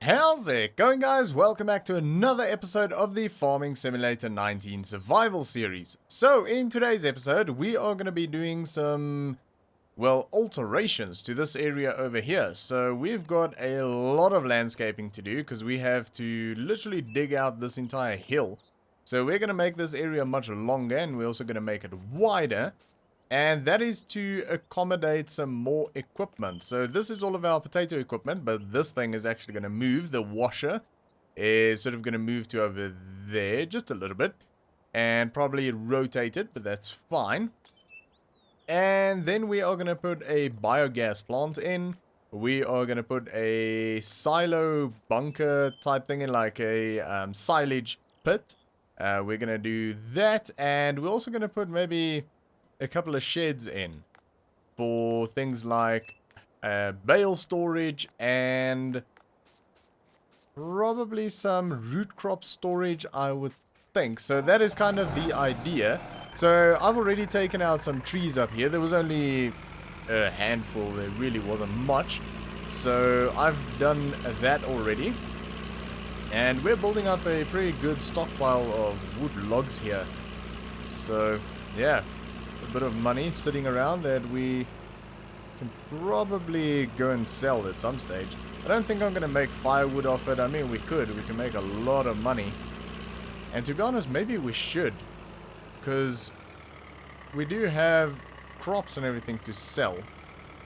How's it going, guys? Welcome back to another episode of the Farming Simulator 19 Survival Series. So, in today's episode, we are going to be doing some, well, alterations to this area over here. So, we've got a lot of landscaping to do because we have to literally dig out this entire hill. So, we're going to make this area much longer, and we're also going to make it wider. And that is to accommodate some more equipment. So this is all of our potato equipment, but this thing is actually going to move. The washer is sort of going to move to over there just a little bit. And probably rotate it, but that's fine. And then we are going to put a biogas plant in. We are going to put a silo bunker type thing in, like a silage pit. We're going to do that. And we're also going to put maybe a couple of sheds in for things like bale storage and probably some root crop storage, I would think. So that is kind of the idea. So I've already taken out some trees up here. There was only a handful. There really wasn't much. So I've done that already. And we're building up a pretty good stockpile of wood logs here. So yeah, a bit of money sitting around that we can probably go and sell at some stage. I don't think I'm going to make firewood off it. I mean, we could. We can make a lot of money. And to be honest, maybe we should. Because we do have crops and everything to sell.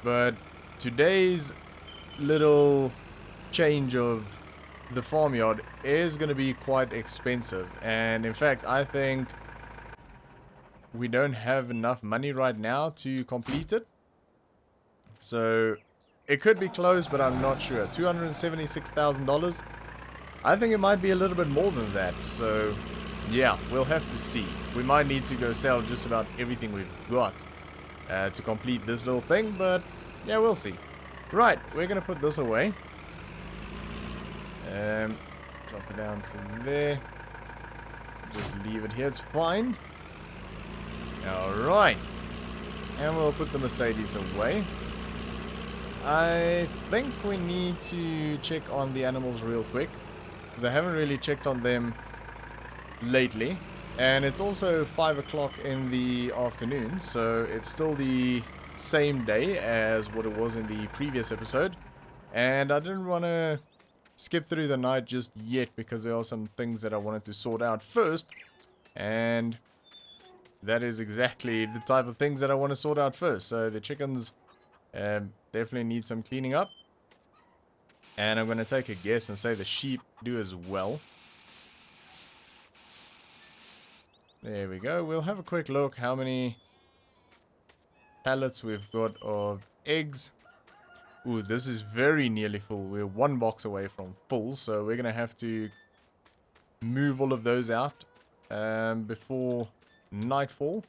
But today's little change of the farmyard is going to be quite expensive. And in fact, I think we don't have enough money right now to complete it. So it could be close, but I'm not sure. $276,000. I think it might be a little bit more than that. So yeah, we'll have to see. We might need to go sell just about everything we've got to complete this little thing. But yeah, we'll see. Right, we're going to put this away. Drop it down to there. Just leave it here. It's fine. Alright, and we'll put the Mercedes away. I think we need to check on the animals real quick, because I haven't really checked on them lately. And it's also 5 o'clock in the afternoon, so it's still the same day as what it was in the previous episode. And I didn't want to skip through the night just yet, because there are some things that I wanted to sort out first. And that is exactly the type of things that I want to sort out first. So the chickens definitely need some cleaning up. And I'm going to take a guess and say the sheep do as well. There we go. We'll have a quick look how many pallets we've got of eggs. Ooh, this is very nearly full. We're one box away from full. So we're going to have to move all of those out before nightfall.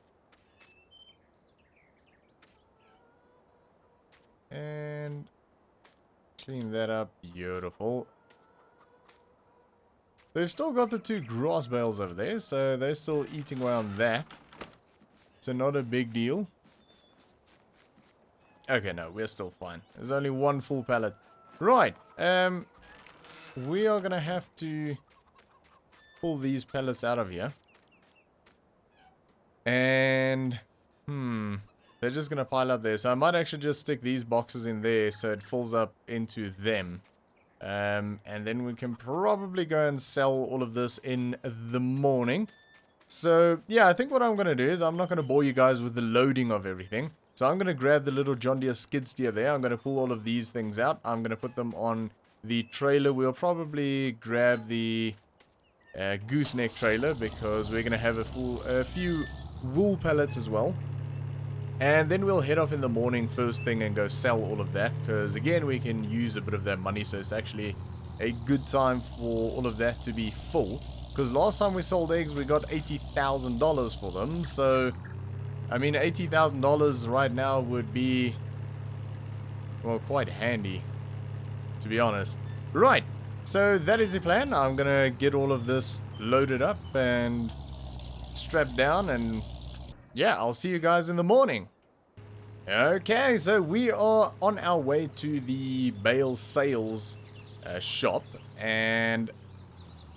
And clean that up. Beautiful. We've still got the 2 grass bales over there, so they're still eating away on that. So not a big deal. Okay, no, we're still fine. There's only 1 full pallet. Right. We are gonna have to pull these pallets out of here. And they're just gonna pile up there, so I might actually just stick these boxes in there so it fills up into them, and then we can probably go and sell all of this in the morning. So yeah, I think what I'm gonna do is I'm not gonna bore you guys with the loading of everything, so I'm gonna grab the little John Deere skid steer there. I'm gonna pull all of these things out. I'm gonna put them on the trailer. We'll probably grab the gooseneck trailer, because we're gonna have a few wool pallets as well. And then we'll head off in the morning first thing and go sell all of that, because again we can use a bit of that money, so it's actually a good time for all of that to be full. Because last time we sold eggs we got $80,000 for them, so I mean $80,000 right now would be, well, quite handy, to be honest. Right, so that is the plan. I'm gonna get all of this loaded up and strapped down, and yeah, I'll see you guys in the morning. Okay, so we are on our way to the bale sales shop, and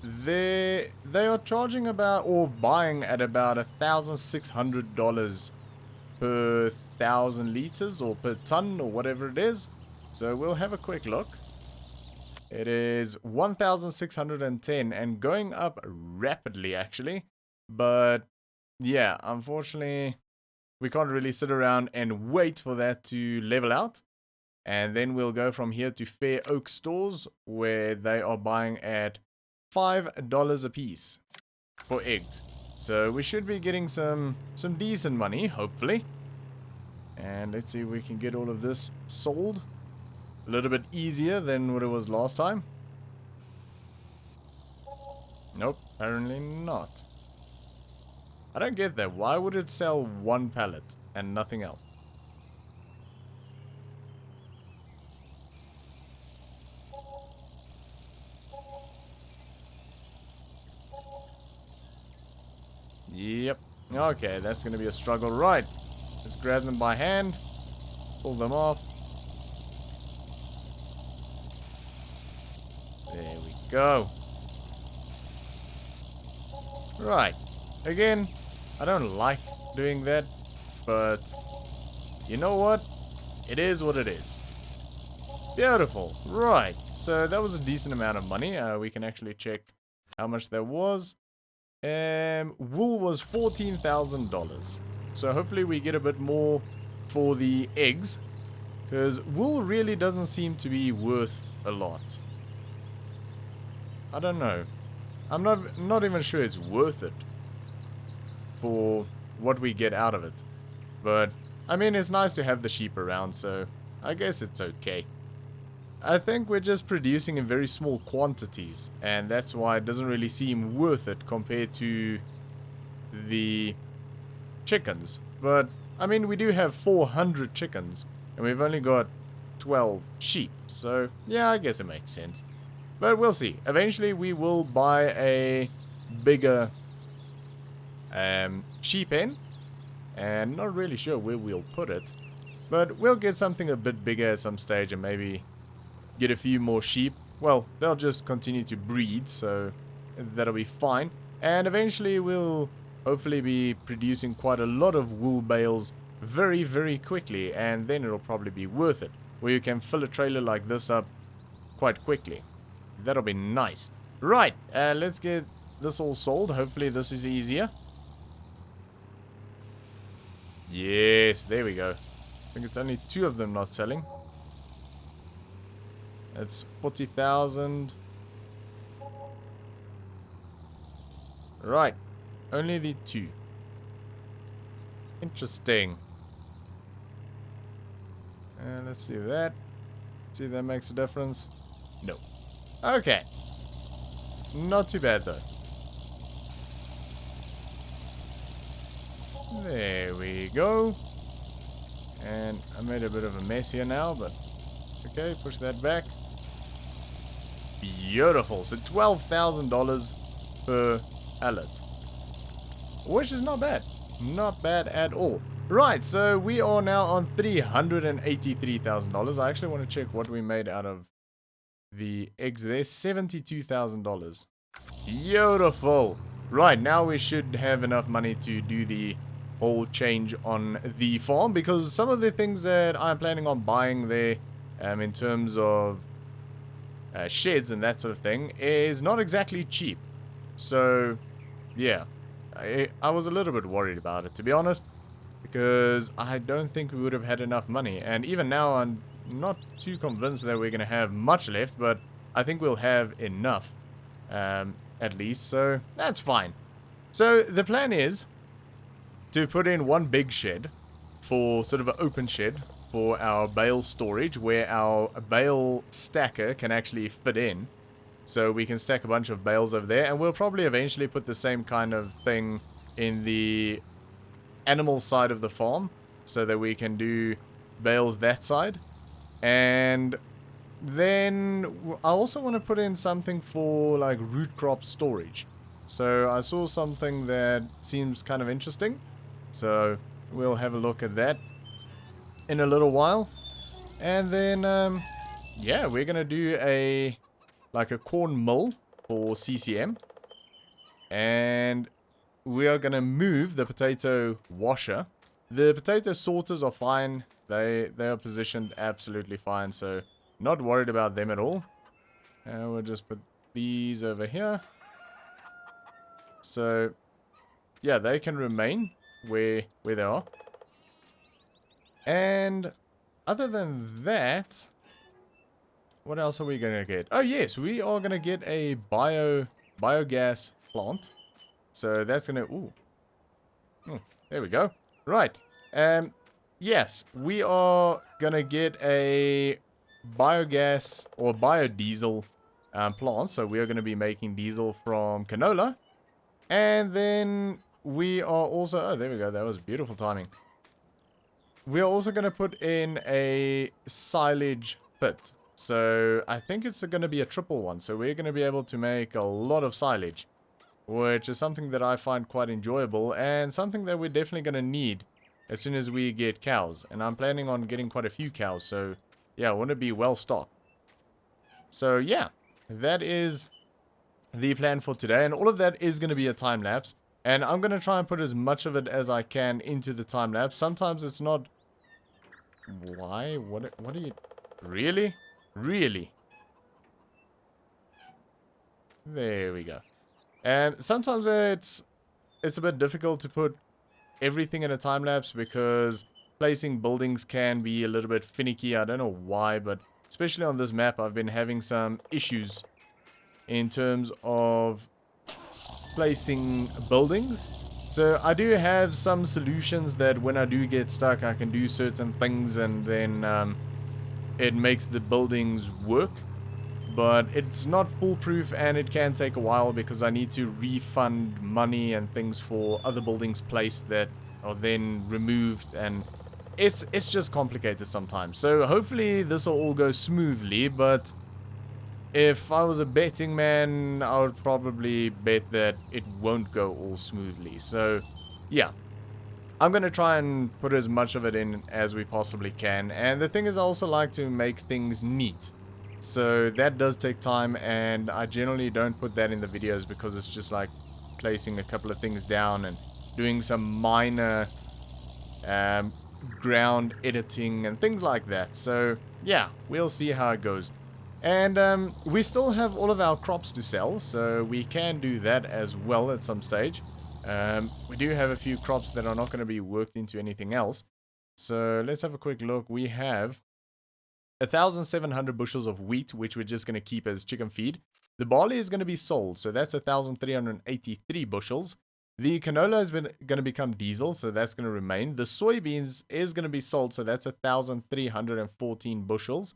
they are charging about, or buying at about $1,600 per 1,000 liters or per ton or whatever it is. So we'll have a quick look. It is 1,610 and going up rapidly actually. But yeah, unfortunately, we can't really sit around and wait for that to level out. And then we'll go from here to Fair Oak stores, where they are buying at $5 a piece for eggs. So we should be getting some decent money, hopefully. And let's see if we can get all of this sold. A little bit easier than what it was last time. Nope, apparently not. I don't get that. Why would it sell one pallet and nothing else? Yep. Okay, that's going to be a struggle. Right. Let's grab them by hand. Pull them off. There we go. Right. Again, I don't like doing that, but you know what? It is what it is. Beautiful. Right. So that was a decent amount of money. We can actually check how much there was. Wool was $14,000. So hopefully we get a bit more for the eggs, because wool really doesn't seem to be worth a lot. I don't know. I'm not even sure it's worth it for what we get out of it. But I mean, it's nice to have the sheep around, so I guess it's okay. I think we're just producing in very small quantities, and that's why it doesn't really seem worth it compared to the chickens. But I mean, we do have 400 chickens and we've only got 12 sheep, so yeah, I guess it makes sense. But we'll see. Eventually we will buy a bigger sheep pen, and not really sure where we'll put it, but we'll get something a bit bigger at some stage and maybe get a few more sheep. Well, they'll just continue to breed, so that'll be fine. And eventually we'll hopefully be producing quite a lot of wool bales very, very quickly, and then it'll probably be worth it, where you can fill a trailer like this up quite quickly. That'll be nice. Right, let's get this all sold. Hopefully this is easier. Yes, there we go. I think it's only 2 of them not selling. That's 40,000. Right. Only the 2. Interesting. Let's see that. See if that makes a difference. No. Okay. Not too bad though. There we go. And I made a bit of a mess here now, but it's okay. Push that back. Beautiful. So $12,000 per pallet, which is not bad. Not bad at all. Right, so we are now on $383,000. I actually want to check what we made out of the eggs there. $72,000. Beautiful. Right, now we should have enough money to do the whole change on the farm, because some of the things that I'm planning on buying there, in terms of sheds and that sort of thing, is not exactly cheap. So yeah, I was a little bit worried about it, to be honest, because I don't think we would have had enough money. And even now I'm not too convinced that we're going to have much left, but I think we'll have enough, at least, so that's fine. So the plan is to put in one big shed, for sort of an open shed for our bale storage, where our bale stacker can actually fit in. So we can stack a bunch of bales over there, and we'll probably eventually put the same kind of thing in the animal side of the farm, so that we can do bales that side. And then I also want to put in something for like root crop storage. So I saw something that seems kind of interesting, so we'll have a look at that in a little while. And then yeah, we're gonna do a like a corn mill for CCM. And we are going to move the potato washer. The potato sorters are fine. They are positioned absolutely fine. So not worried about them at all. And we'll just put these over here. So yeah, they can remain where they are. And other than that, what else are we going to get? Oh yes, we are going to get a biogas plant. So that's going to... Ooh. There we go. Right. Yes, we are going to get a biogas or biodiesel plant. So we are going to be making diesel from canola. And then we are also... Oh, there we go. That was beautiful timing. We are also going to put in a silage pit. So I think it's going to be a triple one. So we're going to be able to make a lot of silage, which is something that I find quite enjoyable and something that we're definitely going to need as soon as we get cows. And I'm planning on getting quite a few cows. So yeah, I want to be well stocked. So yeah, that is the plan for today. And all of that is going to be a time lapse. And I'm going to try and put as much of it as I can into the time lapse. Sometimes it's not... Why? What are you... Really? Really? There we go. And sometimes it's a bit difficult to put everything in a time lapse because placing buildings can be a little bit finicky. I don't know why, but especially on this map, I've been having some issues in terms of placing buildings. So I do have some solutions that when I do get stuck, I can do certain things and then it makes the buildings work. But it's not foolproof and it can take a while because I need to refund money and things for other buildings placed that are then removed, and it's just complicated sometimes. So hopefully this will all go smoothly, but if I was a betting man, I would probably bet that it won't go all smoothly. So yeah, I'm going to try and put as much of it in as we possibly can. And the thing is, I also like to make things neat. So that does take time, and I generally don't put that in the videos because it's just like placing a couple of things down and doing some minor ground editing and things like that. So yeah, we'll see how it goes. And we still have all of our crops to sell, so we can do that as well at some stage. We do have a few crops that are not going to be worked into anything else. So let's have a quick look. We have 1,700 bushels of wheat, which we're just going to keep as chicken feed. The barley is going to be sold, so that's 1,383 bushels. The canola is going to become diesel, so that's going to remain. The soybeans is going to be sold, so that's 1,314 bushels.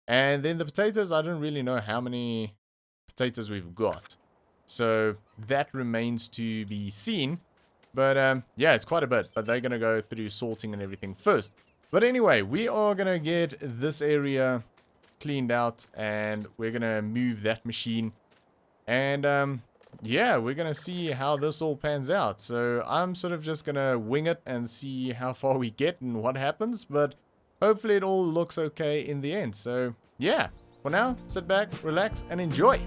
And then the potatoes, I don't really know how many potatoes we've got. So that remains to be seen. But yeah, it's quite a bit, but they're going to go through sorting and everything first. But anyway, we are going to get this area cleaned out and we're going to move that machine. And yeah, we're going to see how this all pans out. So I'm sort of just going to wing it and see how far we get and what happens. But hopefully it all looks okay in the end. So yeah, for now, sit back, relax and enjoy.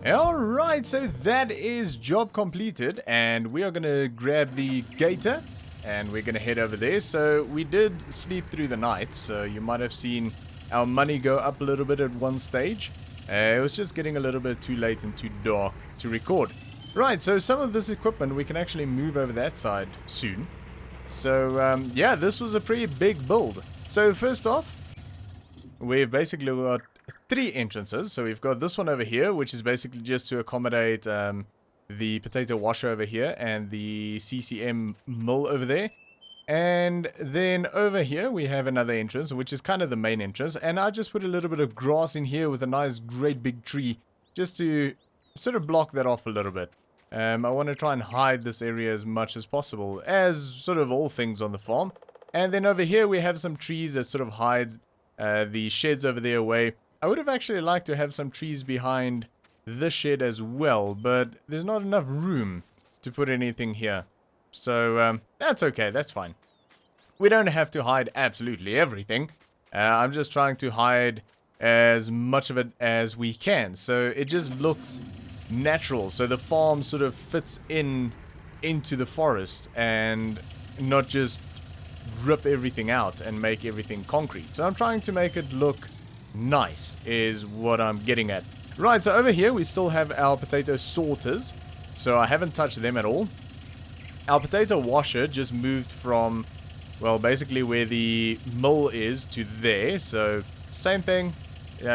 Alright, so that is job completed, and we are going to grab the gator, and we're going to head over there. So we did sleep through the night, so you might have seen our money go up a little bit at one stage. It was just getting a little bit too late and too dark to record. Right, so some of this equipment we can actually move over that side soon. So, yeah, this was a pretty big build. So first off, we've basically got 3 entrances. So we've got this one over here, which is basically just to accommodate the potato washer over here and the CCM mill over there. And then over here we have another entrance, which is kind of the main entrance. And I just put a little bit of grass in here with a nice great big tree just to sort of block that off a little bit. I want to try and hide this area as much as possible, as sort of all things on the farm. And then over here we have some trees that sort of hide the sheds over there away. I would have actually liked to have some trees behind this shed as well, but there's not enough room to put anything here. So that's okay, that's fine. We don't have to hide absolutely everything. I'm just trying to hide as much of it as we can, so it just looks natural, so the farm sort of fits into the forest and not just rip everything out and make everything concrete. So I'm trying to make it look nice is what I'm getting at. Right, so over here we still have our potato sorters, so I haven't touched them at all. Our potato washer just moved from, well, basically where the mill is to there, so same thing.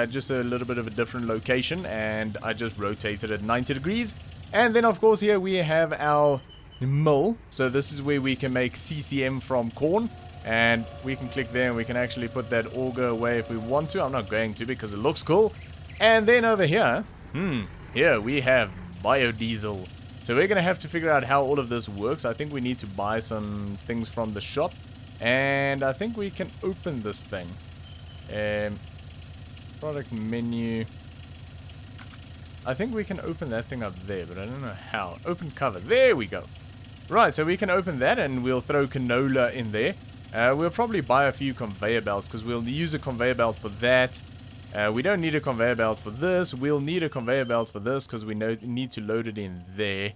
Just a little bit of a different location, and I just rotated it 90 degrees. And then of course here we have our mill, so this is where we can make CCM from corn, and we can click there and we can actually put that auger away if we want to. I'm not going to because it looks cool. And then over here, here we have biodiesel. So we're gonna have to figure out how all of this works. I think we need to buy some things from the shop, and I think we can open this thing. Product menu. I think we can open that thing up there, but I don't know how. Open cover. There we go. Right, so we can open that and we'll throw canola in there. We'll probably buy a few conveyor belts because we'll use a conveyor belt for that. We don't need a conveyor belt for this. We'll need a conveyor belt for this because we need to load it in there.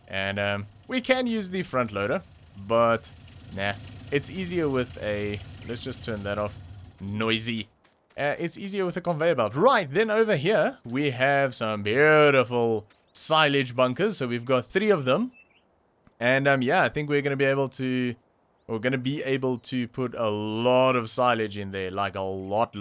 And we can use the front loader, but nah. It's easier with a... Let's just turn that off. Noisy. It's easier with a conveyor belt. Right, then over here, we have some beautiful silage bunkers. So we've got 3 of them. And yeah, I think we're going to be able to... We're going to be able to put a lot of silage in there. Like a lot.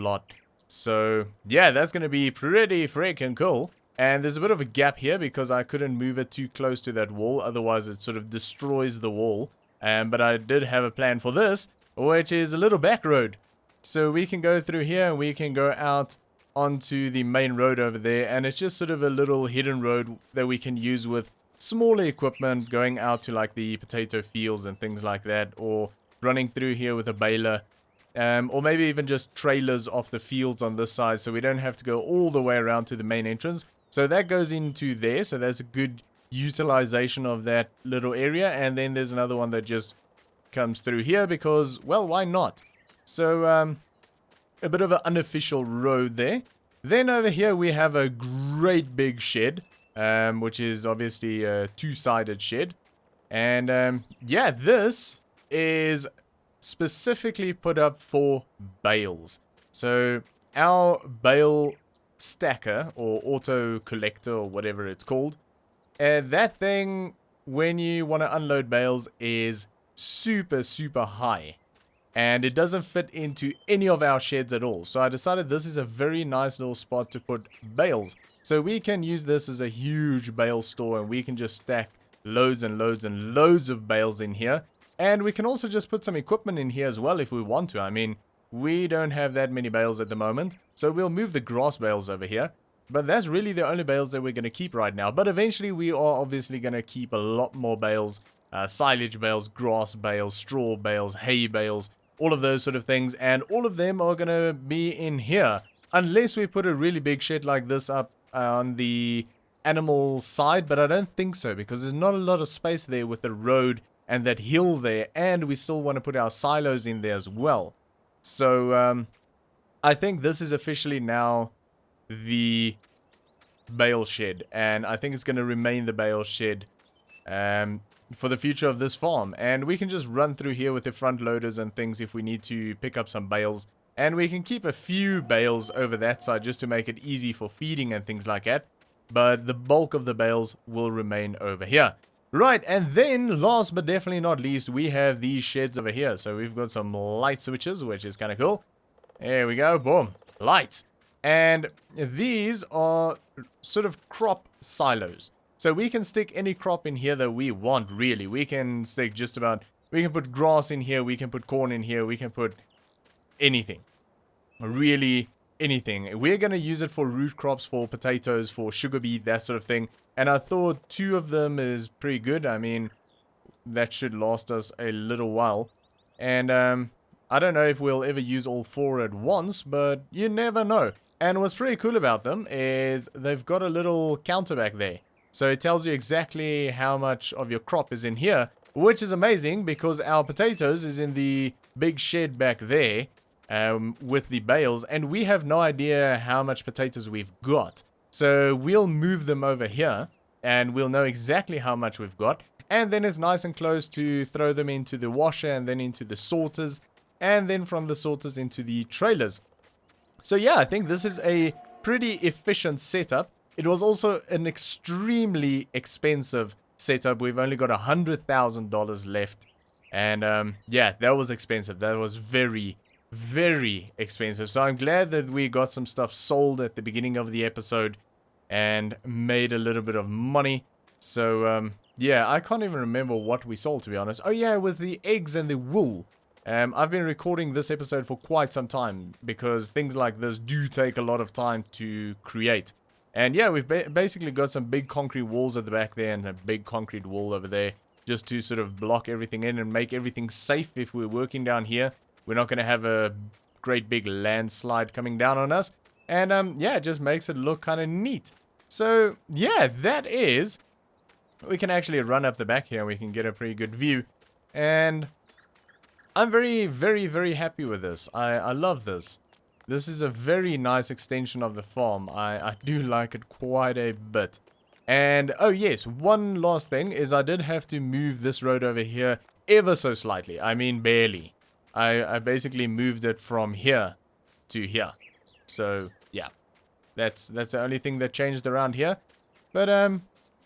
So yeah, that's going to be pretty freaking cool. And there's a bit of a gap here because I couldn't move it too close to that wall. Otherwise, it sort of destroys the wall. But I did have a plan for this, which is a little back road. So we can go through here and we can go out onto the main road over there. And it's just sort of a little hidden road that we can use with smaller equipment going out to like the potato fields and things like that. Or running through here with a baler. Or maybe even just trailers off the fields on this side. So we don't have to go all the way around to the main entrance. So that goes into there. So that's a good utilization of that little area. And then there's another one that just comes through here because, well, why not? So, a bit of an unofficial road there. Then over here we have a great big shed, which is obviously a 2-sided shed. And, yeah, this is specifically put up for bales. So, our bale stacker, or auto collector, or whatever it's called, that thing, when you want to unload bales, is super high. And it doesn't fit into any of our sheds at all. So I decided this is a very nice little spot to put bales. So we can use this as a huge bale store. And we can just stack loads and loads of bales in here. And we can also just put some equipment in here as well if we want to. I mean, we don't have that many bales at the moment. So we'll move the grass bales over here. But that's really the only bales that we're going to keep right now. But eventually we are obviously going to keep a lot more bales. Silage bales, grass bales, straw bales, hay bales. All of those sort of things, and all of them are going to be in here. Unless we put a really big shed like this up on the animal side, but I don't think so, because there's not a lot of space there with the road and that hill there, and we still want to put our silos in there as well. So, I think this is officially now the bale shed, and I think it's going to remain the bale shed for the future of this farm. And we can just run through here with the front loaders and things if we need to pick up some bales. And we can keep a few bales over that side just to make it easy for feeding and things like that. But the bulk of the bales will remain over here. Right, and then last but definitely not least, we have these sheds over here. So we've got some light switches, which is kind of cool. There we go, boom, lights. And these are sort of crop silos. So we can stick any crop in here that we want, really. We can stick just about, we can put grass in here, we can put corn in here, we can put anything. Really anything. We're going to use it for root crops, for potatoes, for sugar beet, that sort of thing. And I thought 2 of them is pretty good. I mean, that should last us a little while. And I don't know if we'll ever use all 4 at once, but you never know. And what's pretty cool about them is they've got a little counter back there. So it tells you exactly how much of your crop is in here, which is amazing because our potatoes is in the big shed back there with the bales, and we have no idea how much potatoes we've got. So we'll move them over here and we'll know exactly how much we've got, and then it's nice and close to throw them into the washer and then into the sorters, and then from the sorters into the trailers. So yeah, I think this is a pretty efficient setup. It was also an extremely expensive setup. We've only got $100,000 left. And yeah, that was expensive. That was very, very expensive. So I'm glad that we got some stuff sold at the beginning of the episode and made a little bit of money. So yeah, I can't even remember what we sold, to be honest. Oh yeah, it was the eggs and the wool. I've been recording this episode for quite some time because things like this do take a lot of time to create. And yeah, we've basically got some big concrete walls at the back there and a big concrete wall over there just to sort of block everything in and make everything safe if we're working down here. We're not going to have a great big landslide coming down on us. And yeah, it just makes it look kind of neat. So yeah, that is... We can actually run up the back here and we can get a pretty good view. And I'm very, very, very happy with this. I love this. This is a very nice extension of the farm. I do like it quite a bit. And, oh yes, one last thing is I did have to move this road over here ever so slightly. I mean, barely. I basically moved it from here to here. So, yeah. That's the only thing that changed around here. But,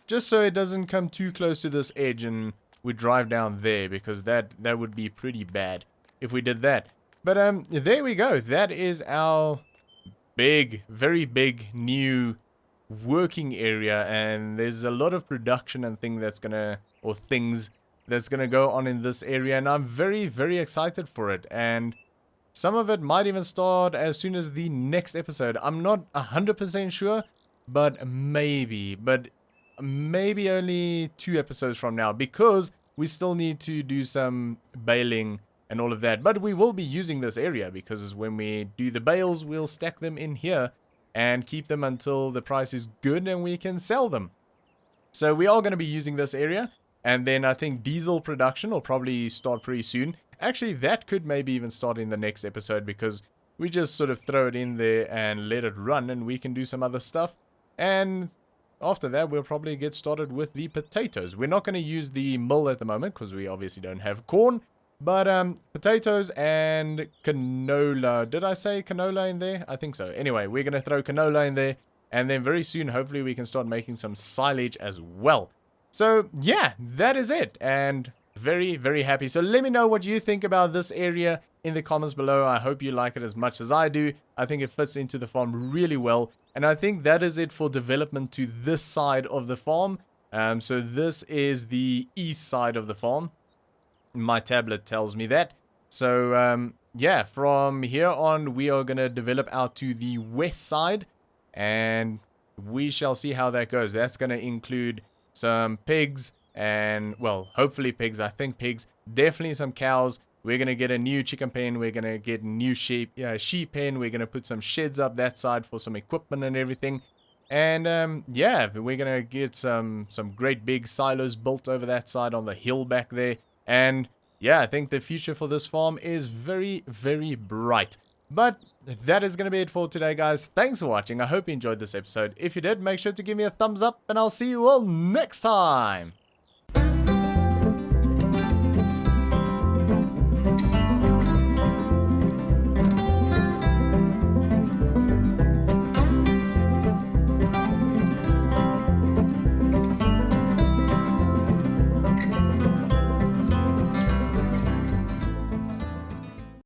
just so it doesn't come too close to this edge and we drive down there, because that would be pretty bad if we did that. But there we go. That is our big, very big new working area, and there's a lot of production and things that's gonna go on in this area, and I'm very, very excited for it. And some of it might even start as soon as the next episode. I'm not 100% sure, but maybe only 2 episodes from now, because we still need to do some baling and all of that. But we will be using this area, because when we do the bales, we'll stack them in here and keep them until the price is good and we can sell them. So we are going to be using this area. And then I think diesel production will probably start pretty soon. Actually, that could maybe even start in the next episode, because we just sort of throw it in there and let it run and we can do some other stuff. And after that, we'll probably get started with the potatoes. We're not going to use the mill at the moment because we obviously don't have corn. But potatoes and canola. Did I say canola in there? I think so. Anyway, we're going to throw canola in there. And then very soon, hopefully, we can start making some silage as well. So, yeah, that is it. And very, very happy. So let me know what you think about this area in the comments below. I hope you like it as much as I do. I think it fits into the farm really well. And I think that is it for development to this side of the farm. So this is the east side of the farm. My tablet tells me that. So, yeah, from here on, we are going to develop out to the west side. And we shall see how that goes. That's going to include some pigs and, well, hopefully pigs. I think pigs. Definitely some cows. We're going to get a new chicken pen. We're going to get new sheep pen. We're going to put some sheds up that side for some equipment and everything. And, yeah, we're going to get some great big silos built over that side on the hill back there. And yeah, I think the future for this farm is very, very bright. But that is going to be it for today, guys. Thanks for watching. I hope you enjoyed this episode. If you did, make sure to give me a thumbs up, and I'll see you all next time.